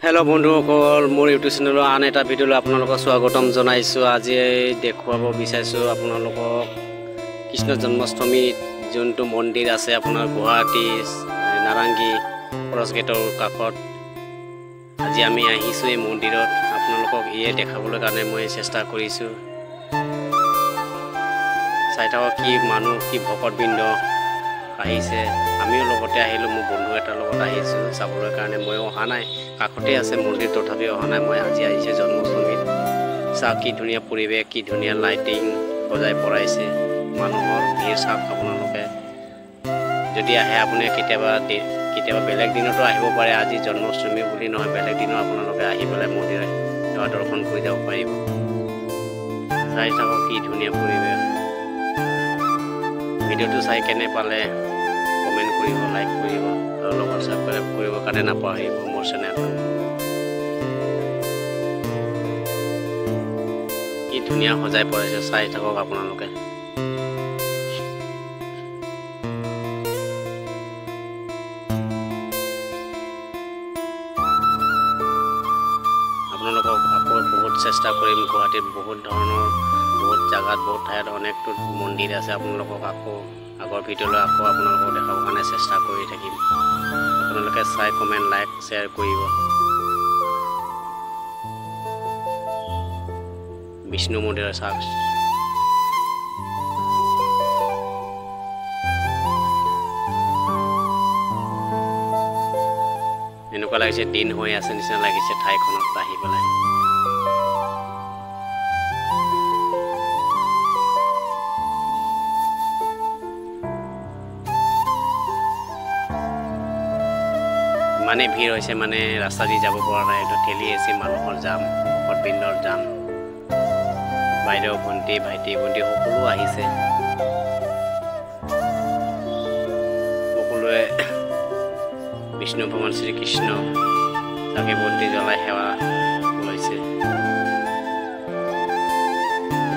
Hello बंधुসকল मोर YouTube channel आन एटा video आपनालोকক स्वागतम जनाइছো। আজি দেখুৱাব বিচাৰিছো আপোনালোকক কৃষ্ণ জন্মাষ্টমী যোনটো মন্দিৰ আছে আপোনাৰ গুৱাহাটী নাৰাংগী ক্ৰছ গেটৰ কাষত। আজি আমি আহিছো এই মন্দিৰত, আপোনালোকক ইয়ে দেখাবলৈ কাৰণে মই চেষ্টা কৰিছো। চাই থাকক কি মানুহ কি ভকতবৃন্দ আহিছে। আমিও লগতে আহিলো, মোৰ বন্ধু এটাৰ লগত আহিছো চাবলৈ কাৰণে। মই অহা নাই, কাষতে আছে মন্দিৰ, তথাপি অহা নাই। মই আজি আহিছে জন্মাষ্টমীত। চাওক কি ধুনীয়া পৰিৱেশ, কি ধুনীয়া লাইটিং সজাই পৰাইছে। মানুহৰ ভিৰ চাওক আপোনালোকে। যদি আহে আপুনি কেতিয়াবা বেলেগ দিনতো আহিব পাৰে। আজি জন্মাষ্টমী বুলি নহয়, বেলেগ দিনো আপোনালোকে আহি পেলাই মন্দিৰ সেৱা দৰ্শন কৰি যাব পাৰিব। চাই থাকক কি ধুনীয়া পৰিৱেশ। ভিডিঅ'টো চাই কেনে পালে কমেণ্ট কৰিব, লাইক কৰিব আৰু লগত সাবস্ক্ৰাইব কৰিবৰ কাৰণে নাপাহৰিব মোৰ চেনেলটো। কি ধুনীয়া সজাই পৰাইছে, চাই থাকক আপোনালোকে। আপোনালোকক আকৌ বহুত চেষ্টা কৰিম। গুৱাহাটীত বহুত ধৰণৰ বহুত জাগাত বহুত ঠাইত অনেকটো মন্দিৰ আছে। আপোনালোকক আকৌ আগৰ ভিডিঅ'লৈ আকৌ আপোনালোকক দেখাবৰ কাৰণে চেষ্টা কৰি থাকিম। আপোনালোকে চাই কমেণ্ট লাইক শ্বেয়াৰ কৰিব। বিষ্ণু মন্দিৰ চাওক, এনেকুৱা লাগিছে দিন হৈ আছে নিচিনা লাগিছে ঠাইখনত আহি পেলাই। ইমানে ভিৰ হৈছে মানে ৰাস্তা দি যাব পৰা নাই। এইটো ঠেলি আছে মানুহৰ জাম, ভকতবৃন্দৰ জাম। বাইদেউ ভণ্টি ভাইটি ভণ্টি সকলো আহিছে। সকলোৱে বিষ্ণু ভগৱান শ্ৰীকৃষ্ণ চাকি বন্তি জ্বলাই সেৱা লৈছে,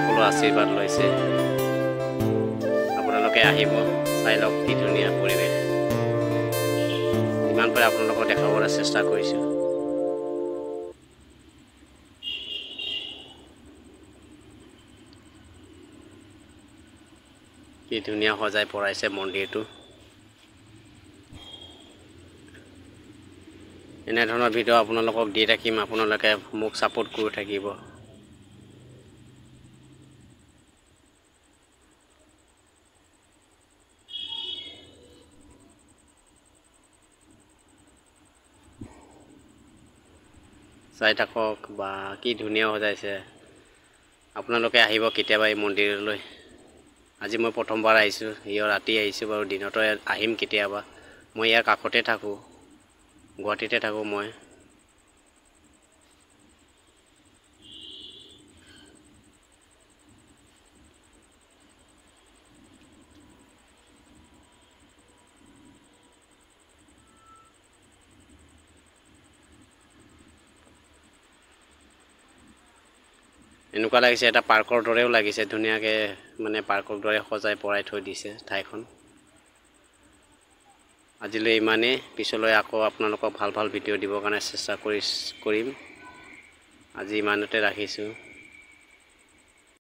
সকলো আশীৰ্বাদ লৈছে। আপোনালোকে আহিব, চাই লওক কি ধুনীয়া পৰিৱেশ। যিমান পাৰে আপোনালোকক দেখাবলৈ চেষ্টা কৰিছোঁ। কি ধুনীয়া সজাই পৰাইছে মন্দিৰটো। এনেধৰণৰ ভিডিঅ' আপোনালোকক দি থাকিম, আপোনালোকে মোক ছাপোৰ্ট কৰি থাকিব। চাই থাকক বা কি ধুনীয়া সজাইছে। আপোনালোকে আহিব কেতিয়াবা এই মন্দিৰলৈ। আজি মই প্ৰথমবাৰ আহিছোঁ, ৰাতি আহিছোঁ বাৰু, দিনতো আহিম কেতিয়াবা। মই ইয়াৰ কাষতে থাকোঁ, গুৱাহাটীতে থাকোঁ মই। এনেকুৱা লাগিছে এটা পাৰ্কৰ দৰেও লাগিছে, ধুনীয়াকৈ মানে পাৰ্কৰ দৰে সজাই পৰাই থৈ দিছে ঠাইখন। আজিলৈ ইমানেই, পিছলৈ আকৌ আপোনালোকক ভাল ভাল ভিডিঅ' দিবৰ কাৰণে চেষ্টা কৰিম। আজি ইমানতে ৰাখিছোঁ।